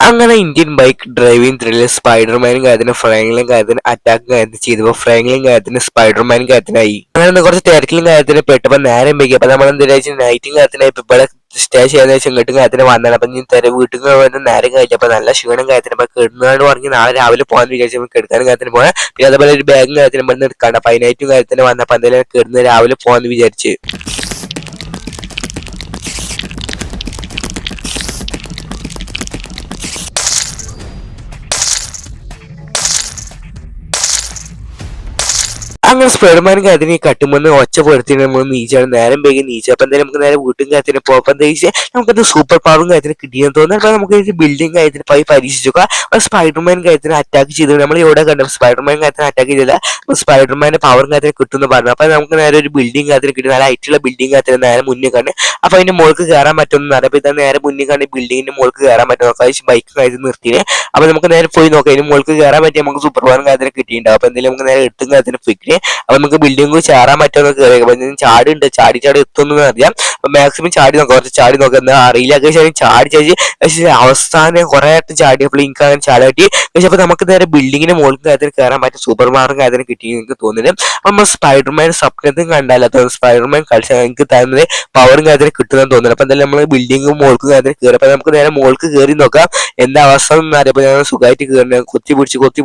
അങ്ങനെ Indian bike driving ത്രില്ലിൽ സ്പൈഡർമാനും കാര്യത്തിന് Franklin കാര്യത്തിന് അറ്റാക്ക് കാര്യത്തിന് ചെയ്തപ്പോൾ ഫ്രാങ്ക്ലിൻ കാര്യത്തിന് സ്പൈഡർമാനും കാര്യത്തിനായി. അങ്ങനെ കുറച്ച് തിരക്കിലും കാര്യത്തിന് പെട്ടപ്പോൾ നേരം വൈകി. അപ്പൊ നമ്മൾ എന്താ വെച്ചാൽ നൈറ്റും കാര്യത്തിനായി ഇവിടെ സ്റ്റേ ചെയ്യാന്ന് വെച്ചാൽ ഇങ്ങോട്ടും കാര്യത്തിന് വന്നത്. അപ്പൊ ഞാൻ വീട്ടിൽ വന്ന് നേരം കഴിഞ്ഞപ്പോൾ നല്ല ക്ഷീണം കാര്യത്തിന് അപ്പൊ കിടന്നാണ്ട് പറഞ്ഞ് നാളെ രാവിലെ പോകാന്ന് വിചാരിച്ചപ്പോൾ കിടക്കാനും കാര്യത്തിന് പോയാൽ പിന്നെ അതേപോലെ ഒരു ബാഗും കാര്യത്തിന് ഇവിടെ നിന്ന് എടുക്കാണ്ട്. അപ്പൊ അതിനായിട്ടും കാര്യത്തിന് വന്നപ്പോൾ എന്തെങ്കിലും കിടന്ന് രാവിലെ പോകാന്ന് വിചാരിച്ച്. അങ്ങനെ സ്പൈഡർമാനും കാര്യത്തിന് ഈ കട്ടുമെന്ന് ഒച്ചപ്പെടുത്തി നമ്മൾ നീച്ചാണ് നേരം വൈകി നീച്ച. അപ്പൊ എന്തായാലും നമുക്ക് നേരെ വീട്ടും കാര്യത്തിന് പോകാം. എന്താ വെച്ചാൽ നമുക്കത് സൂപ്പർ പവറും കാര്യത്തിന് കിട്ടിയെന്ന് തോന്നുന്നു. അപ്പൊ നമുക്ക് ബിൽഡിംഗ് കാര്യത്തിന് പോയി പരീക്ഷിച്ചു. അപ്പൊ സ്പൈഡർമാൻ കാര്യത്തിന് അറ്റാക്ക് ചെയ്തു. നമ്മൾ ഇവിടെ കണ്ടു സ്പൈഡർമാൻ കാര്യത്തിന് അറ്റാക്ക് ചെയ്തില്ല. അപ്പൊ സ്പൈഡർമാന്റെ പവറും കാര്യത്തിന് കിട്ടുമെന്ന് പറഞ്ഞു. അപ്പൊ നമുക്ക് നേരെ ഒരു ബിൽഡിംഗ് കാര്യത്തിന് കിട്ടി. നല്ല ഹൈറ്റുള്ള ബിൽഡിംഗ് കാര്യത്തിന് നേരെ മുന്നിൽ കണ്ട്. അപ്പൊ അതിന്റെ മുകൾക്ക് കയറാൻ പറ്റുമെന്ന് അറിയാം. അപ്പൊ ഇതാ നേരെ മുന്നിൽ കണ്ട് ബിൽഡിങ്ങിന്റെ മുകൾക്ക് കയറാൻ പറ്റും. ബൈക്ക് കാര്യത്തിന് നിർത്തിനെ. അപ്പൊ നമുക്ക് നേരെ പോയി നോക്കാം. ഇതിന് മുകൾക്ക് കയറാൻ പറ്റി നമുക്ക് സൂപ്പർ പവറും കാര്യത്തിന് കിട്ടിയിട്ടുണ്ടാവും. അപ്പൊ എന്തെങ്കിലും നമുക്ക് നേരെ എട്ടും കാര്യത്തിന് ഫിക്രി. അപ്പൊ നമുക്ക് ബിൽഡിംഗ് ചാറാൻ പറ്റുമെന്ന് കയറി. അപ്പൊ ചാടി ഉണ്ട് ചാടി എത്തുമെന്ന് അറിയാം. അപ്പൊ മാക്സിമം ചാടി നോക്കാം. കുറച്ച് ചാടി നോക്കാം. എന്താ അറിയില്ല ചാടി ചേച്ചി അവസാനം കുറെ ആയിട്ട് ചാടിയപ്പോൾ എനിക്ക് അങ്ങനെ ചാടി പക്ഷെ അപ്പൊ നമുക്ക് നേരെ ബിൽഡിങ്ങിന് മുകളിൽ കാര്യത്തിൽ കയറാൻ പറ്റും സൂപ്പർ മാർക്കറ്റ് കാര്യത്തിന് കിട്ടി എനിക്ക് തോന്നുന്നത്. അപ്പൊ നമ്മൾ സ്പൈഡർമാൻ സ്വപ്നത്തിൽ കണ്ടാലോ സ്പൈഡർമാൻ കളിച്ചാൽ എനിക്ക് തരുന്നത് പവറും കാര്യത്തിന് കിട്ടുമെന്ന് തോന്നുന്നത്. അപ്പൊ എന്തായാലും നമ്മൾ ബിൽഡിങ്ങും മുകൾക്ക് കാര്യത്തിൽ കയറി. അപ്പൊ നമുക്ക് നേരെ മുകൾക്ക് കയറി നോക്കാം എന്താ അവസ്ഥ എന്ന് അറിയാം. ഞാൻ സുഖമായിട്ട് കയറുന്നത് കൊത്തി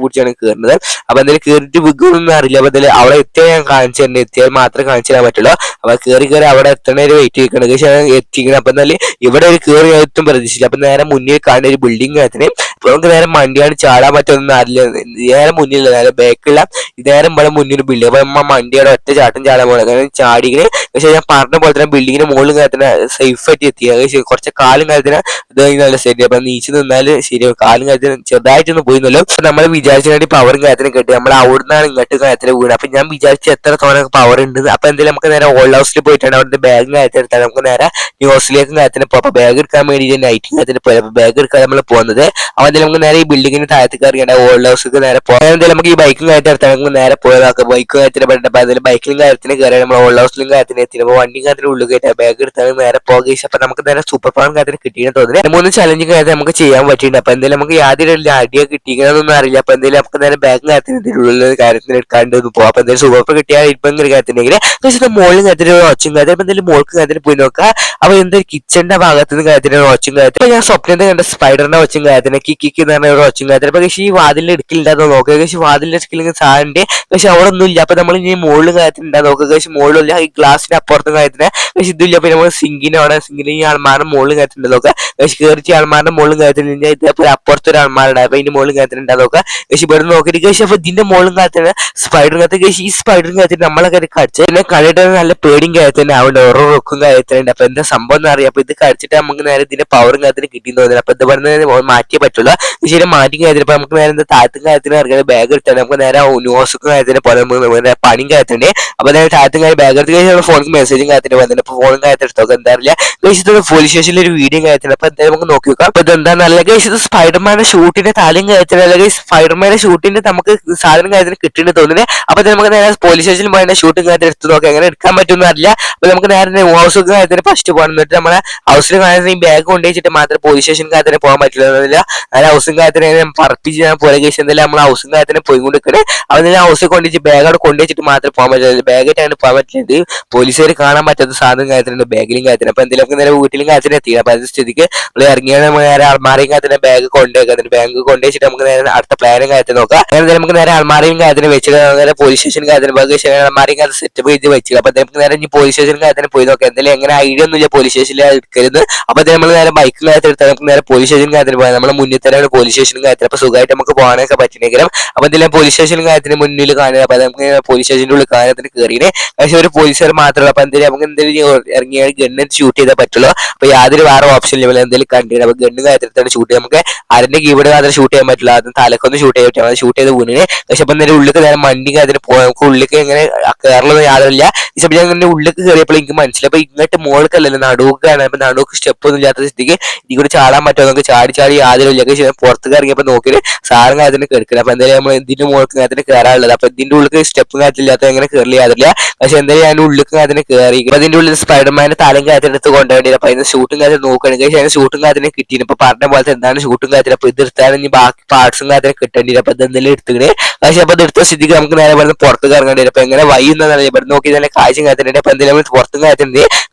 പിടിച്ചാണ് കയറുന്നത്. അപ്പൊ എന്തായാലും കയറിയിട്ട് വിഗൊന്നും അറിയില്ല. അപ്പൊ എന്തായാലും അവിടെ എത്തിയാൽ ഞാൻ കാണിച്ചു തരുന്നത്. എത്തിയാൽ മാത്രമേ കാണിച്ചു തരാൻ പറ്റുള്ളൂ. അപ്പൊ കയറി അവിടെ എത്തണേര് വെയിറ്റ് ചെയ്യിക്കണം. പക്ഷേ എത്തിക്കണം. അപ്പൊ എന്നാലും ഇവിടെ ഒരു കയറി എത്തും പ്രതീക്ഷിച്ചില്ല. അപ്പൊ നേരെ മുന്നിൽ കാണുന്ന ഒരു ബിൽഡിംഗ് കാര്യത്തിന് ഇപ്പൊ നമുക്ക് നേരെ മണ്ടിയാണ് ചാടാൻ പറ്റുമെന്ന് അറിയില്ല. നേരെ മുന്നിൽ നേരെ ബാക്കിലുള്ള നേരം ഇവിടെ മുന്നിൽ ബിൽഡിംഗ്. അപ്പൊ നമ്മ മണ്ടിയുടെ ഒറ്റ ചാടാൻ പോലെ അങ്ങനെ ചാടിങ്ങനെ. പക്ഷെ ഞാൻ പറഞ്ഞ പോലെ തന്നെ ബിൽഡിങ്ങിന് മുകളിൽ കാര്യത്തിന് സേഫ് ആയിട്ട് എത്തി. കുറച്ച് കാലും കാര്യത്തിന് ഇത് നല്ല ശരി. അപ്പൊ നീച്ച് നിന്നാല് ശരിയാവും. കാലും കാര്യത്തിന് ചെറുതായിട്ടൊന്ന് പോയിന്നല്ലോ. നമ്മൾ വിചാരിച്ചാൽ പവറും കാര്യത്തിന് കിട്ടി. നമ്മൾ അവിടുന്നാണ് ഇങ്ങോട്ട് കാര്യത്തിന് വീട്. അപ്പൊ ഞാൻ വിചാരിച്ച എത്ര തോന്നെ പവർ ഉണ്ട്. അപ്പൊ എന്തായാലും നമുക്ക് നേരെ ഓൾഡ് ഹൗസിൽ പോയിട്ടാണ് അവിടുത്തെ ബാഗ് കാര്യത്തിന് എടുത്താൽ നമുക്ക് നേരെ ന്യൂസിലേക്ക് കാര്യത്തിന് പോകാം. അപ്പൊ ബാഗ് എടുക്കാൻ വേണ്ടി നൈറ്റ് കാര്യത്തിന് പോയി. അപ്പൊ ബാഗ് എടുക്കാൻ നമ്മൾ പോകുന്നത്. അപ്പൊ എന്തായാലും നമുക്ക് നേരെ ഈ ബിൽഡിങ്ങിന് താഴത്ത് കയറിയാണ് ഓൾഡ് ഹൗസിൽ നേരെ പോകാം. എന്തായാലും നമുക്ക് ഈ ബൈക്കും കാര്യത്തിൽ എടുത്താൽ നമുക്ക് നേരെ പോയതാക്കാം. ബൈക്കും കാര്യത്തിന് പറ്റും. അതായത് ബൈക്കിലും കാര്യത്തിന് കയറി നമ്മൾ ഓൾഡ് ഹൗസിലും കാര്യത്തിന് എത്തി. അപ്പൊ വണ്ടിയും കാര്യത്തിന് ഉള്ളിൽ കയറ്റാം. ബാഗ് എടുത്താൽ നേരെ പോകുക. അപ്പൊ നമുക്ക് നേരെ സൂപ്പർ പവർ കാര്യത്തിന് കിട്ടിയെന്ന് തോന്നുന്നത്. 3 ചലഞ്ച് കാര്യത്തിൽ നമുക്ക് ചെയ്യാൻ പറ്റിയിട്ടുണ്ട്. അപ്പൊ എന്തായാലും നമുക്ക് യാതൊരു അടിയോ കിട്ടിയെന്നൊന്നും അറിയില്ല. അപ്പൊ എന്തായാലും നമുക്ക് നേരെ ബാഗ് കാര്യത്തിന് കാര്യത്തിന് എടുക്കാണ്ട് ഒന്ന് പോകാം. അപ്പൊ എന്തായാലും സൂപ്പർ പവർ കിട്ടിയാൽ ഇപ്പം കാര്യത്തിനെങ്കിൽ പക്ഷേ മോളിൽ കാര്യത്തിന് ഒച്ചും കാര്യം. അപ്പൊ എന്തായാലും മോൾക്ക് കാര്യത്തിന് പോയി നോക്കാം. അപ്പൊ എന്തായാലും കിച്ചന്റെ ഭാഗത്ത് നിന്ന് കാര്യത്തിന് ഒച്ചും കാര്യത്തിന് ഞാൻ സ്വപ്നത്തെ കണ്ട സ്പൈഡറിന്റെ ഒച്ചും കാര്യത്തിന് കിക്ക് എന്ന് പറഞ്ഞ ഒരു ഒച്ചും കാര്യത്തിന്. പക്ഷേ ഈ വാതിലിൽ എടുക്കില്ലാതെ നോക്കുക. പക്ഷേ വാതിലിന്റെ എടുക്കില്ലെങ്കിൽ സാറിന്റെ പക്ഷെ അവിടെ ഒന്നും ഇല്ല. അപ്പൊ നമ്മൾ ഇനി മുകളിൽ കാര്യത്തിന് ഉണ്ടാ നോക്കുക. പക്ഷേ മുകളിലില്ല. ഈ ഗ്ലാസിന്റെ അപ്പുറത്തും കാര്യത്തിന് പക്ഷെ ഇതില്ല. അപ്പൊ നമ്മൾ സിങ്കിന്റെ അവിടെ സിങ്കിന് ഈ ആൾമാരുടെ മുകളിൽ കാര്യത്തിന് നോക്കുക. പക്ഷെ കയറിച്ച് ആൾമാരുടെ മുകളിൽ കാര്യത്തിന് ഇതേപോലെ അപ്പുറത്തൊരു ആൾമാരുടെ അപ്പൊ ഇതിന്റെ മുകളിൽ കാര്യത്തിന് ഉണ്ടാ നോക്കുക. പക്ഷെ ഇവിടെ നോക്കിയിട്ട് പക്ഷെ അപ്പൊ ഇതിന്റെ മുകളിൽ കാര്യത്തിന് സ്പൈഡർ കാര്യത്തിൽ ഈ സ്പൈഡർ കാര്യത്തിന് നമ്മളെ കടിച്ച് എന്നെ കണ്ടിട്ട് നല്ല പേടിയും കാര്യത്തിന് അവിടെ ഓരോ റൊക്കും കാര്യത്തിലുണ്ട്. അപ്പൊ എന്താ സംഭവം എന്ന് അറിയാം. അപ്പൊ ഇത് കടിച്ചിട്ട് നമുക്ക് നേരെ ഇതിന്റെ പവറും കാര്യത്തിന് കിട്ടിയെന്ന് തോന്നുന്നത്. അപ്പൊ ഇത് പറഞ്ഞ മാറ്റിയേ പറ്റുള്ളൂ. ശരി മാറ്റി കാര്യത്തിൽ ഇപ്പൊ നമുക്ക് നേരെ എന്താ താഴത്തും കാര്യത്തിന് ഇറങ്ങിയ ബാഗ് എടുത്താൽ നമുക്ക് നേരെ ന്യൂസുക്കും കാര്യത്തിന് പോലെ പണിയും കാര്യത്തിന്റെ. അപ്പൊ നേരെ താഴത്തും കാര്യം ബാഗ് എടുത്ത് കഴിഞ്ഞാൽ ഫോണിൽ മെസ്സേജും കാര്യത്തിന് വന്നിട്ട് അപ്പൊ ഫോണും കാര്യത്തിൽ എടുത്തോക്കെ എന്താ അറിയില്ല. കഴിച്ചത് പോലീസ് സ്റ്റേഷനിൽ ഒരു വീഡിയോ കാര്യത്തിന്. അപ്പൊ എന്തായാലും നമുക്ക് നോക്കി നോക്കാം. അപ്പൊ ഇതെന്താ നല്ല കഴിച്ചത് സ്പൈഡർമാന്റെ ഷൂട്ടിന്റെ താലും കാര്യത്തിന് അല്ലെങ്കിൽ സ്പൈഡർമാന്റെ ഷൂട്ടിന്റെ നമുക്ക് സാധനം കാര്യത്തിന് കിട്ടിയെന്ന് തോന്നുന്നത്. അപ്പൊ നമുക്ക് നേരെ പോലീസ് സ്റ്റേഷനിൽ പോയി ഷൂട്ടും കാര്യത്തിൽ എടുത്ത് നോക്കാം. എങ്ങനെ എടുക്കാൻ പറ്റുമെന്ന് അറിയില്ല. അപ്പൊ നമുക്ക് നേരെ ഹൗസും കാര്യത്തിന് ഫസ്റ്റ് പോകണം. എന്നിട്ട് നമ്മളെ ഹൗസിൽ കാര്യത്തിന് ഈ ബാഗ് കൊണ്ടുവച്ചിട്ട് മാത്രമേ പോലീസ് സ്റ്റേഷൻ കാര്യത്തിന് പോകാൻ പറ്റില്ല. അല്ല ഹൗസും കാര്യത്തിന് പറപ്പിച്ച് ഞാൻ പോലെ കഴിച്ച് എന്തായാലും നമ്മൾ ഹൗസും കാര്യത്തിന് പോയിക്കൊണ്ടിരിക്കണേ. അവന് ഹൗസിൽ കൊണ്ടുവച്ച് ബാഗ് അവിടെ കൊണ്ടുവച്ചിട്ട് മാത്രമേ പോകാൻ പറ്റില്ല. ബാഗായിട്ടാണ് പോകാൻ പറ്റില്ല. പോലീസുകാർ കാണാൻ പറ്റാത്ത സാധനം കാര്യത്തിനുണ്ട് ബാഗിലും കാര്യത്തിന്. അപ്പൊ എന്തെങ്കിലും നേരെ വീട്ടിലും കാര്യത്തിന് എത്തി. അപ്പൊ അത് സ്ഥിതിക്ക് നമ്മൾ ഇറങ്ങിയാണ് നേരെ അൽമാരയും കാര്യത്തിന് ബാഗ് കൊണ്ടുവയ്ക്കാം. ബാഗ് കൊണ്ടുവച്ചിട്ട് നമുക്ക് നേരെ അടുത്ത പ്ലാനും കാര്യത്തിന് നോക്കാം. അങ്ങനെ നമുക്ക് നേരെ അൽമാരയും കാര്യത്തിന് വെച്ചിട്ട് നേരെ പോലീസ് സ്റ്റേഷൻ കാര്യത്തിന് ബാഗ് അൽമാരയും കാര്യം സെറ്റപ്പ് ചെയ്ത് വെച്ചു. അപ്പൊ നമുക്ക് നേരെ ഇനി പോലീസ് സ്റ്റേഷൻ കാര്യത്തിന് പോയി നോക്കാം. എന്തായാലും എങ്ങനെ ഐഡിയ ഒന്നുമില്ല പോലീസ് സ്റ്റേഷനിൽ എടുക്കരുത്. അപ്പൊ നമ്മൾ നേരെ ബൈക്കും കാര്യത്തിൽ എടുത്താൽ നമുക്ക് നേരെ പോലീസ് സ്റ്റേഷൻ കാര്യത്തിന് പോയാൽ നമ്മുടെ മുന്നിൽ തന്നെയാണ് പോലീസ് സ്റ്റേഷനും കാര്യത്തിൽ. അപ്പൊ സുഖമായിട്ട് നമുക്ക് പോകാനൊക്കെ പറ്റുന്നെങ്കിലും അപ്പൊ എന്തെങ്കിലും പോലീസ് സ്റ്റേഷനും കാര്യത്തിന് മുന്നിൽ കാണുക. അപ്പൊ നമുക്ക് പോലീസ് സ്റ്റേഷൻ്റെ ഉള്ളിൽ കാര്യത്തിന് കയറിയെ. പക്ഷെ ഒരു പോലീസുകാർ മാത്രമല്ല. അപ്പൊ എന്തെങ്കിലും നമുക്ക് എന്തെങ്കിലും ഇറങ്ങിയാൽ ഗണ്ണ് ഷൂട്ട് ചെയ്താൽ പറ്റുള്ളൂ. അപ്പൊ യാതൊരു വേറെ ഓപ്ഷൻ ഇല്ല. എന്തെങ്കിലും കണ്ടിട്ട് അപ്പൊ ഗണ്ണ് കാര്യത്തിലാണ് ഷൂട്ട് ചെയ്യാം. നമുക്ക് ആരുടെ കീബോർഡ് മാത്രം ഷൂട്ട് ചെയ്യാൻ പറ്റില്ല. അത് തലക്കൊന്ന് ഷൂട്ട് ചെയ്യാൻ പറ്റും. ഷൂട്ട് ചെയ്ത് വീണിനെ. പക്ഷെ അപ്പൊ എന്തെങ്കിലും ഉള്ളിൽ നേരെ മണ്ടി അതിന് പോകാം. നമുക്ക് ഉള്ളിലേക്ക് എങ്ങനെ കയറുന്നത് യാതൊരില്ല. പക്ഷെ ഞാൻ ഇങ്ങനെ ഉള്ളിലേക്ക് കയറിയപ്പോൾ എനിക്ക് മനസ്സിലായി. അപ്പൊ ഇങ്ങോട്ട് മോൾക്കല്ലല്ലോ നടുക്കാണ്. അപ്പൊ നടുക്ക് സ്റ്റെപ്പ് ഒന്നും ഇല്ലാത്ത സ്ഥിതിക്ക് ഇതികൂടെ ചാടാൻ പറ്റുമോ? നമുക്ക് ചാടി യാതൊരു ഇല്ല. പുറത്തേക്ക് ഇറങ്ങിയപ്പോൾ നോക്കിയിട്ട് സാറും കാര്യത്തിന് കിടക്കുന്നത്. അപ്പൊ എന്തായാലും നമ്മൾ ഇതിന്റെ മുകൾക്ക് കാര്യത്തിന് കയറാനുള്ളത്. അപ്പൊ ഇതിന്റെ ഉള്ളിൽ സ്റ്റെപ്പും കാര്യത്തില്ലാത്ത എങ്ങനെ കയറി യാതില്ല. പക്ഷെ എന്തായാലും ഞാൻ ഉള്ളിൽ കാര്യത്തിന് കയറി. അപ്പൊ അതിന്റെ ഉള്ളിൽ സ്പൈഡർമാന്റെ തലയും കാര്യത്തിന് എടുത്ത് കൊണ്ടുപോയി. അപ്പൊ അതിന് ഷൂട്ടും കാര്യം നോക്കുകയാണെങ്കിൽ അതിന് ഷൂട്ടും കാര്യത്തിന് കിട്ടിയിരുന്നു. ഇപ്പൊ പറഞ്ഞ പോലത്തെ എന്താണ് ഷൂട്ടും കാര്യത്തിൽ. അപ്പൊ ഇത് എടുത്താൽ ഇനി ബാക്കി പാർട്സും കാര്യത്തിന് കിട്ടേണ്ടി. അപ്പൊ ഇതെന്തെങ്കിലും എടുത്തിങ്ങനെ പക്ഷെ അപ്പൊ ഇത് എടുത്ത സ്ഥിതിക്ക് നമുക്ക് നേരെ പറഞ്ഞ് പുറത്തേക്ക് ഇറങ്ങേണ്ടി വരും. അപ്പൊ എങ്ങനെ വൈകുന്നതാണ് ഇവിടെ നോക്കി തന്നെ കാഴ്ചയും കാര്യത്തിനുണ്ട്. അപ്പൊ എന്തെങ്കിലും പുറത്തും കാര്യത്തിനുണ്ട്.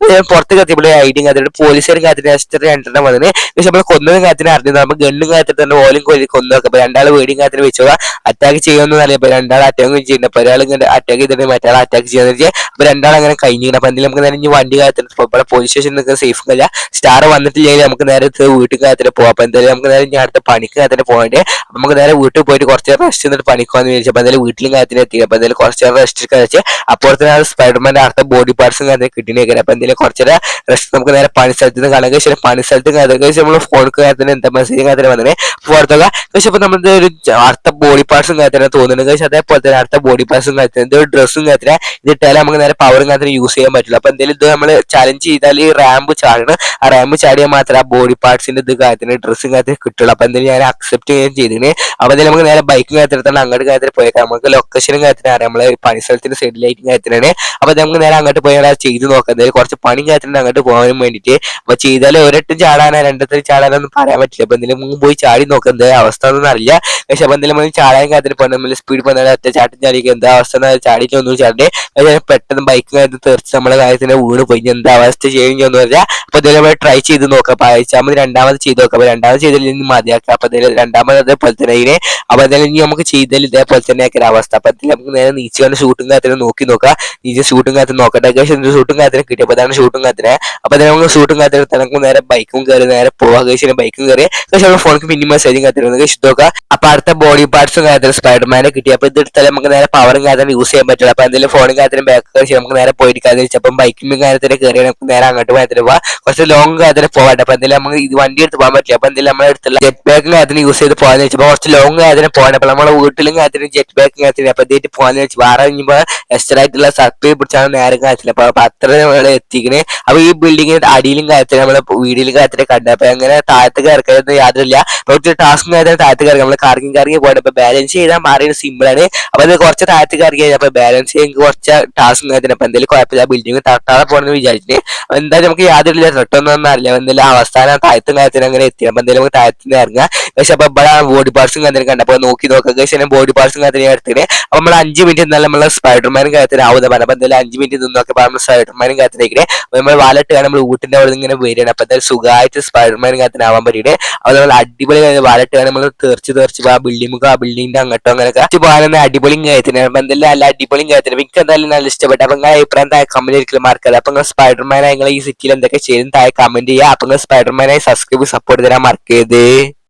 പുറത്ത് കത്തിയപ്പോൾ ഐഡിയും കാര്യത്തിട്ട് പോലീസുകാരും കാര്യത്തിന് രണ്ടെണ്ണം വന്നിന്. പക്ഷെ നമ്മൾ കൊന്നതും കാര്യത്തിന് അറിഞ്ഞത് നമ്മൾ ഗണ്ണും കാര്യത്തിൽ തന്നെ ഓലും കൊല്ലി കൊന്നൊക്കെ. അപ്പൊ രണ്ടാൾ വേടിയും കാര്യത്തിന് വെച്ചോളാം അറ്റാക്ക് ചെയ്യുമെന്ന് അറിയാം. അപ്പൊ രണ്ടാൾ അറ്റാക്ക് ചെയ്യുന്നുണ്ട്. അപ്പൊ ഒരാൾ ഇങ്ങനെ അറ്റാക്ക് ചെയ്തിട്ട് മറ്റേ അറ്റാക്ക് ചെയ്യാന്ന് വെച്ചാൽ അപ്പൊ രണ്ടാൾ അങ്ങനെ കഴിഞ്ഞിരിക്കണം. അപ്പൊ എന്തെങ്കിലും നമുക്ക് നേരെ ഇനി വണ്ടി കാര്യത്തിന് ഇവിടെ പോലീസ് സ്റ്റേഷനിൽ നിൽക്കുന്ന സേഫ് അല്ല. സ്റ്റാർ വന്നിട്ടില്ലെങ്കിൽ നമുക്ക് നേരെ വീട്ടിൽ കാര്യത്തിന് പോകാം. അപ്പൊ എന്തായാലും നമുക്ക് നേരെ ഞാൻ അടുത്ത പണിക്ക് കാര്യത്തിന് പോകേണ്ടത്. അപ്പൊ നമുക്ക് നേരെ വീട്ടിൽ പോയിട്ട് കുറച്ച് റെസ്റ്റ് ചെയ്തിട്ട് പണിക്കുവാന്ന് വിചാരിച്ചു. അപ്പൊ എന്തായാലും വീട്ടിലും കാര്യത്തിന് എത്തി. അപ്പൊ എന്തായാലും കുറച്ച് റെസ്റ്റ് എടുക്കാൻ വെച്ചാൽ അപ്പോൾ തന്നെ സ്പൈഡർമാന്റെ അടുത്ത ബോഡി പാർട്സും കാര്യത്തിന് കിട്ടിനേക്കാം. അപ്പൊ എന്തെങ്കിലും കുറച്ചേരം റെസ്റ്റ് നമുക്ക് നേരെ പണി സ്ഥലത്ത് നിന്ന് കാണാൻ കഴിയും. പണി സ്ഥലത്ത് നമ്മൾ ഫോൺ കാര്യത്തിന് എന്താ മെസ്സേജ് കാര്യത്തിന് വന്നേ പുറത്തുക. പക്ഷെ അപ്പൊ നമ്മുടെ ഒരു അടുത്ത ബോഡി പാർട്സും കാര്യത്തിന് തോന്നുന്നുണ്ട്. പക്ഷെ അതേപോലെ തന്നെ അടുത്ത ബോഡി പാർട്സും കാര്യത്തിന് എന്തൊരു ഡ്രസ്സും കാര്യത്തിന് ഇതിട്ടാലും നമുക്ക് നേരെ പവറും കാര്യത്തിന് യൂസ് ചെയ്യാൻ പറ്റില്ല. അപ്പൊ എന്തെങ്കിലും ഇത് നമ്മൾ ചലഞ്ച് ചെയ്താൽ ഈ റാമ്പ് ചാടണം. ആ റാമ്പ് ചാടിയാൽ മാത്രമേ ആ ബോഡി പാർട്സിന്റെ ഇത് കാര്യത്തിന് ഡ്രസ്സും കാര്യത്തിന് കിട്ടുള്ളൂ. അപ്പൊ എന്തെങ്കിലും ഞാൻ അക്സെപ്റ്റ് ചെയ്യുകയും ചെയ്തിന്. അപ്പൊ എന്തായാലും നമുക്ക് നേരെ ബൈക്കും കാര്യത്തിന് അങ്ങോട്ട് കാര്യത്തിൽ പോയേക്കാം. നമുക്ക് ലൊക്കേഷനും കാര്യത്തിന് അറിയാം. നമ്മളെ പണി സ്ഥലത്തിന്റെ സൈഡിലായിട്ടും കാര്യത്തിനാണ്. അപ്പൊ നമുക്ക് നേരെ അങ്ങോട്ട് പോയാൽ ചെയ്ത് നോക്കാം. എന്തായാലും കുറച്ച് പണി കാര്യത്തിന് അങ്ങോട്ട് പോകാൻ വേണ്ടിയിട്ട്. അപ്പൊ ചെയ്താൽ ഒരെട്ടും ചാടാനോ രണ്ടെട്ടും ചാടാനൊന്നും പറയാൻ പറ്റില്ല. അപ്പൊ എന്തെങ്കിലും പോയി ചാടി നോക്കാം എന്താ അവസ്ഥ ഒന്നും അറിയില്ല. പക്ഷെ അപ്പൊ എന്തെങ്കിലും ചാടാൻ കാര്യത്തിന് പോകണം. നമ്മൾ സ്പീഡ് പോകുന്ന ഒറ്റ ചാട്ടം ചാടിക്കുക എന്താ അവസ്ഥ ചാടിയിട്ട് ഒന്നും ചാടേ. പെട്ടെന്ന് ബൈക്ക് കാര്യത്തിൽ തെറിച്ച് നമ്മളെ കാര്യത്തിന് വീണ് പോയി എന്താ അവസ്ഥ ചെയ്യുന്നൊന്നും അറിയില്ല. അപ്പൊ എന്തെങ്കിലും ട്രൈ ചെയ്ത് നോക്കാം. അപ്പൊ അയച്ചാൽ രണ്ടാമത് ചെയ്ത് നോക്കാം. അപ്പൊ രണ്ടാമത് ചെയ്തില്ലെങ്കിൽ മതിയാക്കാം. അപ്പൊ എന്തെങ്കിലും രണ്ടാമത് അതേപോലെ തന്നെ ഇതിനെ അപ്പൊ എന്തായാലും ഇനി നമുക്ക് ചെയ്താൽ ഇതേപോലെ തന്നെ ആക്കിയ അവസ്ഥ. അപ്പൊ എന്തെങ്കിലും നമുക്ക് നേരെ നീച്ചുകൊണ്ട് ഷൂട്ടും കാര്യത്തിന് നോക്കി നോക്കാം. നീച്ച് ഷൂട്ടും കാര്യത്തിന് നോക്കട്ടെ. ഷൂട്ടും കാര്യത്തിന് കിട്ടി. അപ്പൊ അതാണ് ഷൂട്ടും കാര്യത്തിന്. അപ്പൊ നമുക്ക് ഷൂട്ടും കാര്യത്തിന് നമുക്ക് നേരെ ബൈക്കും കയറി നേരെ പോവാം. കഴിച്ചാൽ ബൈക്കും കയറി പക്ഷെ നമ്മുടെ ഫോണിക്ക് പിന്നെ മെസ്സേജും കാര്യത്തിന് കഴിച്ചിട്ട് നോക്കാം. അപ്പൊ അടുത്ത ബോഡി പാർട്സും കാര്യത്തിന് സ്പൈഡർമാനെ കിട്ടി. അപ്പൊ ഇത് എടുത്താൽ നമുക്ക് നേരെ പവറും കാര്യത്തിന് യൂസ് ചെയ്യാൻ പറ്റില്ല. അപ്പൊ എന്തെങ്കിലും ഫോണും കാര്യത്തിന് ബാക്ക് കഴിച്ച് നമുക്ക് നേരെ പോയിരിക്കാതെ അപ്പം ബൈക്കിന്റെ കാര്യത്തിന് കയറി നമുക്ക് നേരെ അങ്ങോട്ട് കാര്യത്തിന് പോവാം. കുറച്ച് ലോങ് കാര്യത്തിന് പോകട്ടെ. അപ്പൊ എന്തെങ്കിലും നമുക്ക് ഇത് വണ്ടി എടുത്ത് പോകാൻ പറ്റില്ല. അപ്പൊ എന്തെങ്കിലും നമ്മുടെ അടുത്തുള്ള ജെറ്റ് ബാക്കും കാര്യത്തിന് യൂസ് ചെയ്ത് പോകാന്ന് വെച്ചപ്പോൾ കുറച്ച് ലോങ് കാര്യത്തിന് പോകണം. അപ്പൊ നമ്മുടെ വീട്ടിലും കാര്യത്തിന് ജെറ്റ് ബാക്കും കാര്യത്തിന് അപ്പൊ ഇതായിട്ട് പോകാന്ന് വെച്ച് വേറെ കഴിഞ്ഞപ്പോൾ എക്സ്ട്രാ ആയിട്ടുള്ള സർട്ടിഫിക്കറ്റ് പിടിച്ചാണ് നേരെ കാര്യത്തില്ല. അപ്പൊ അത്ര എത്തിക്കണേ. അപ്പൊ ഈ ബിൽഡിങ്ങിന്റെ അടിയിലും കാര്യത്തിന് നമ്മളെ വീടിലും കാര്യത്തിന് കണ്ടത്. അപ്പൊ അങ്ങനെ താഴത്തേക്ക് ഇറക്കുന്നത് യാതൊരില്ല. കുറച്ച് ടാസ്കും കാര്യത്തിന് താഴത്തേക്ക് ഇറങ്ങി നമ്മൾ കറങ്ങി പോകണം. അപ്പൊ ബാലൻസ് ചെയ്താൽ മാറിയത് സിമ്പിൾ ആണ്. അപ്പൊ അത് കുറച്ച് താഴത്തേക്ക് ഇറങ്ങി കഴിഞ്ഞാൽ അപ്പൊ ബാലൻസ് ചെയ്യാൻ കുറച്ച് ടാസ്കും കാര്യത്തിന് അപ്പൊ എന്തെങ്കിലും കുഴപ്പമില്ല. ബിൽഡിംഗ് തട്ടാതെ പോകണമെന്ന് വിചാരിച്ചിട്ട് എന്തായാലും നമുക്ക് യാതൊരു റിട്ടൊന്നും അറിയില്ല. എന്തെങ്കിലും അവസാനം താഴത്തും കാര്യത്തിന് അങ്ങനെ എത്തി. അപ്പൊ എന്തെങ്കിലും നമുക്ക് താഴത്തുനിന്ന് ഇറങ്ങാം. പക്ഷെ അപ്പൊ ഇവിടെ ബോഡി പാർട്സും കാര്യത്തിന് കണ്ടു. അപ്പൊ നോക്കി നോക്കാം. പക്ഷേ ബോഡി പാർട്സും കാര്യത്തിന് എടുത്തിട്ട് അപ്പൊ നമ്മൾ 5 മിനിറ്റ് എന്നാലും നമ്മളെ സ്പൈഡർമാനും കാര്യത്തിന് ആവുന്ന പറഞ്ഞു. അപ്പൊ എന്തായാലും 5 മിനിറ്റ് നിന്ന് നോക്കിയപ്പോൾ നമ്മൾ സ്പൈഡർമാനും കാര്യത്തിലേക്ക് നമ്മൾ വാലറ്റ് കാണാൻ നമ്മൾ വീട്ടിന്റെ അവിടെ ഇങ്ങനെ വരികയാണ്. അപ്പൊ എന്തായാലും സുഖമായിട്ട് സ്പൈഡർമാനും കാര്യത്തിന് ആവാൻ പറ്റിയിട്ട് അത് നമ്മൾ അടിപൊളി വാലറ്റ് കാണാൻ നമ്മൾ തെറിച്ച് ആ ബിൽഡിങ്ങിന്റെ അങ്ങോട്ടോ അങ്ങനെയൊക്കെ പോകാൻ അടിപൊളിയും കാര്യത്തിന്. അപ്പൊ എന്തായാലും നല്ല അടിപൊളിയും കാര്യത്തിന് എനിക്ക് എന്തായാലും നല്ല ഇഷ്ടപ്പെട്ടു. അപ്പൊ നിങ്ങൾ അഭിപ്രായം താഴെ കമന്റ് ഒരിക്കലും മറക്കാതെ. അപ്പൊ നിങ്ങൾ സ്പൈഡർമാനായി നിങ്ങൾ ഈ സിറ്റിയിൽ എന്തൊക്കെ ചെയ്യും താഴെ കമന്റ് ചെയ്യുക. അപ്പൊ നിങ്ങൾ സ്പൈഡർമാനായി സബ്സ്ക്രൈബ് സപ്പോർട്ട് തരാൻ മറക്കരുത്.